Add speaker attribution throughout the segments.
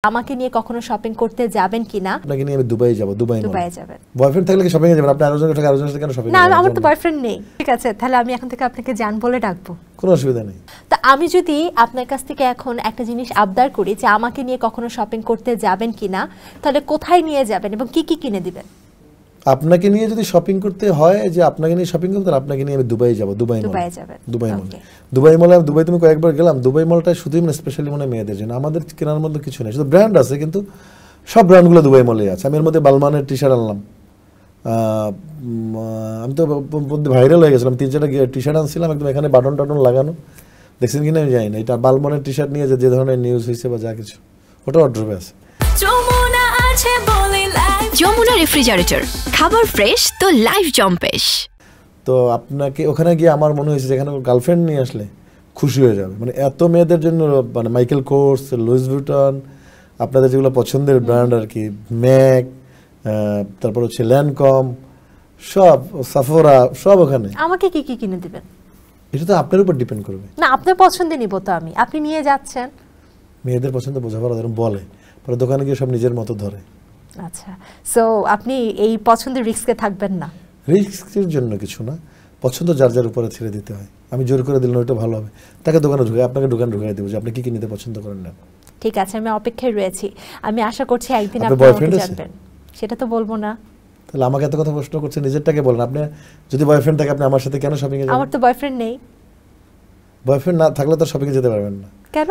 Speaker 1: আমাকে নিয়ে কখনো শপিং করতে যাবেন কিনা?
Speaker 2: আপনাকে নিয়ে আমি দুবাই যাব। দুবাই
Speaker 1: যাবেন।
Speaker 2: বয়ফ্রেন্ড থাকলে কি শপিং এ যাবেন? আপনি আরেকজনের টাকা আরেকজনের সাথে কেন শপিং
Speaker 1: না, আমার তো বয়ফ্রেন্ড নেই। ঠিক আছে, তাহলে আমি এখন থেকে আপনাকে জান বলে ডাকবো।
Speaker 2: কোনো অসুবিধা নেই।
Speaker 1: তো আমি যদি আপনার কাছ থেকে এখন একটা জিনিস আবদার করি যে আমাকে নিয়ে কখনো শপিং করতে যাবেন কিনা, তাহলে কোথায় নিয়ে যাবেন এবং কি কি কিনে দিবেন?
Speaker 2: আপনাকে নিয়ে যদি শপিং করতে হয়, যে আপনাকে নিয়ে শপিং করতে, আপনাকে নিয়ে আমি দুবাই যাব। দুবাই
Speaker 1: যাবেন।
Speaker 2: দুবাই মল। দুবাই মলে দুবাই তুমি কয়েকবার গেলাম। দুবাই মলটা শুধুই মানে স্পেশালি মানে মেয়েদের জন্য, আমাদের কেনার মধ্যে কিছু নেই, শুধু ব্র্যান্ড আছে, কিন্তু সব ব্র্যান্ডগুলো দুবাই মলে আছে। আমি এর মধ্যে বালমানের টি শার্ট আনলাম। আমি তো ভাইরাল হয়ে গেছিলাম, 3-4টা টি শার্ট আনছিলাম, একদম এখানে বাটন টাটন লাগানো, দেখছেন কিনা আমি জানি না। এটা বালমানের টি শার্ট নিয়ে যে ধরনের নিউজ হয়েছে বা যা কিছু, ওটা অর্ডার আছে।
Speaker 3: যমুনা রেফ্রিজারেটর, খাবার ফ্রেশ তো লাইফ জম্পেশ।
Speaker 2: তো আপনাকে ওখানে গিয়ে আমার মনে হয়েছে যেখানে গার্লফ্রেন্ড নিয়ে আসলে খুশি হয়ে যাবে, মানে এত মেয়েদের জন্য, মানে মাইকেল কোর্স, লুইস ভিউটন, আপনাদের যেগুলো পছন্দের ব্র্যান্ড আর কি, ম্যাক, তারপর হচ্ছে ল্যান্ডকম, সব সাফোরা, সব ওখানে।
Speaker 1: আমাকে কি কি কিনে দিবেন?
Speaker 2: এটা তো আপনার উপর ডিপেন্ড করবে।
Speaker 1: না, আপনার পছন্দে নিব তো আমি, আপনি নিয়ে যাচ্ছেন।
Speaker 2: মেয়েদের পছন্দ বোঝাবার ধরুন বলে, পরে দোকানে গিয়ে সব নিজের মতো ধরে।
Speaker 1: আচ্ছা, সো আপনি এই পছন্দের রিস্কে থাকবেন না?
Speaker 2: রিস্কের জন্য কিছু না, পছন্দ যার যার উপরে ছেড়ে দিতে হয়। আমি জোর করে দিলে ওইটা ভালো হবে, তাকে দোকানে ঢুকে, আপনাকে দোকানে ঢুকাই দেবো যে আপনি কি কি নিতে পছন্দ করেন না।
Speaker 1: ঠিক আছে, আমি অপেক্ষায় রয়েছি। আমি আশা করছি একদিন
Speaker 2: আপনি
Speaker 1: আপনি আমাকে জানবেন। সেটা তো বলবো না।
Speaker 2: তাহলে আমাকে এত কথা প্রশ্ন করছেন, নিজেরটাকে বলেন। আপনি যদি বয়ফ্রেন্ড থাকে, আপনি আমার সাথে কেন শপিং এ যাবেন?
Speaker 1: আমার তো বয়ফ্রেন্ড নেই।
Speaker 2: বয়ফ্রেন্ড না থাকলে তো শপিং এ যেতে পারবেন না।
Speaker 1: কেন?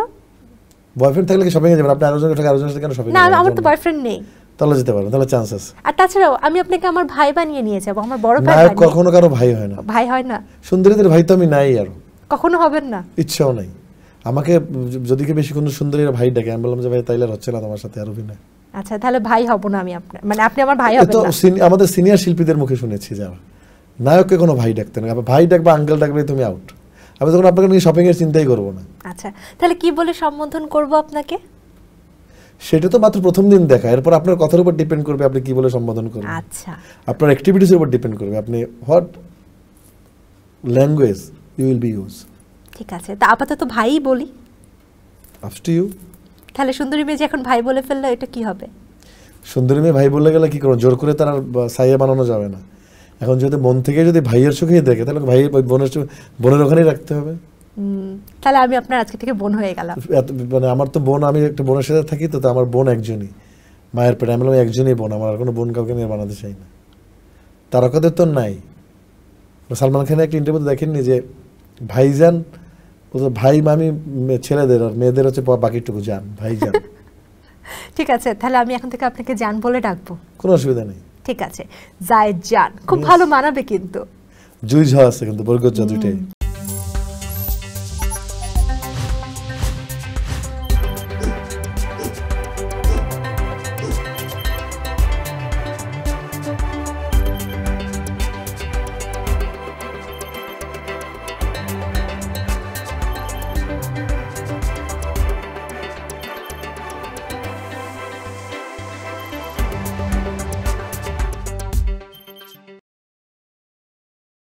Speaker 2: বয়ফ্রেন্ড থাকলে কি শপিং এ যাবেন? আপনি আরেকজনের টাকা আরেকজনের সাথে কেন শপিং এ
Speaker 1: না,
Speaker 2: যাবেন?
Speaker 1: আমার তো বয়ফ্রেন্ড নেই।
Speaker 2: তাহলে যেতে পারবেন, তাহলে চান্স আছে।
Speaker 1: আর তাছাড়াও আমি আপনাকে আমার ভাই বানিয়ে নিয়ে যাব, আমার বড় ভাই।
Speaker 2: না, কখনো কারো ভাই হয় না।
Speaker 1: ভাই হয় না?
Speaker 2: সুন্দরীদের ভাই তো আমি নাই, আর
Speaker 1: কখনো হবেন না,
Speaker 2: ইচ্ছাও নাই। আমাকে যদি কি বেশি কোনো সুন্দরীর ভাই ডাকে, আমি বললাম যে ভাই তাইলে হচ্ছে না তোমার সাথে আর অভিনয়।
Speaker 1: আচ্ছা, তাহলে ভাই হব না আমি আপনার, মানে আপনি আমার ভাই হবেন না।
Speaker 2: তো আমাদের সিনিয়র শিল্পীদের মুখে শুনেছি যারা নায়ককে কোনো ভাই ডাকতে না, ভাই ডাকবা আঙ্কেল ডাকলে তুমি আউট। আমি তখন আপনাকে নিয়ে শপিং এর চিন্তাই করবো না।
Speaker 1: আচ্ছা, তাহলে কি বলে সম্বোধন করব আপনাকে?
Speaker 2: সেটা তো মাত্র প্রথম দিন দেখা, এরপর আপনার কথার উপর ডিপেন্ড করবে আপনি কি বলে সম্বোধন করবেন।
Speaker 1: আচ্ছা,
Speaker 2: আপনার অ্যাক্টিভিটিস এর উপর ডিপেন্ড করবে আপনি what language you will be use.
Speaker 1: ঠিক আছে, তা আপাতত ভাইই বলি।
Speaker 2: Up to you.
Speaker 1: তাহলে সুন্দরী মেয়ে এখন ভাই বলে ফেললে এটা কি হবে?
Speaker 2: সুন্দরী মেয়ে ভাই বলে গেলে কি করবো? জোর করে তার সাইয়া বানানো যাবে না। এখন যদি মন থেকে যদি ভাইয়ের চোখেই দেখে, তাহলে ভাই বোনের ওখানেই রাখতে হবে।
Speaker 1: তাহলে আমি আপনার আজকে থেকে বোন হয়ে গেলাম।
Speaker 2: মানে আমার তো বোন, আমি একটা বোনের সাথে থাকি, তো আমার বোন একজনই, মায়ের পেটে। আমি একজনই বোন, আমার আর কোনো বোন কাউকে নিয়ে বানাতে চাই না। তারকাদের তো নাই। সালমান খানের একটা ইন্টারভিউতে দেখেননি যে ভাইজান, ভাই মামি ছেলেদের, আর মেয়েদের হচ্ছে বাকিটুকু জান, ভাইজান।
Speaker 1: ঠিক আছে, তাহলে আমি এখন থেকে আপনাকে জান বলে ডাকবো।
Speaker 2: কোনো অসুবিধা নেই।
Speaker 1: ঠিক আছে, জায়েদ জান, খুব ভালো মানাবে কিন্তু।
Speaker 2: জুই ঝা আছে কিন্তু, বরগত যা দুইটাই।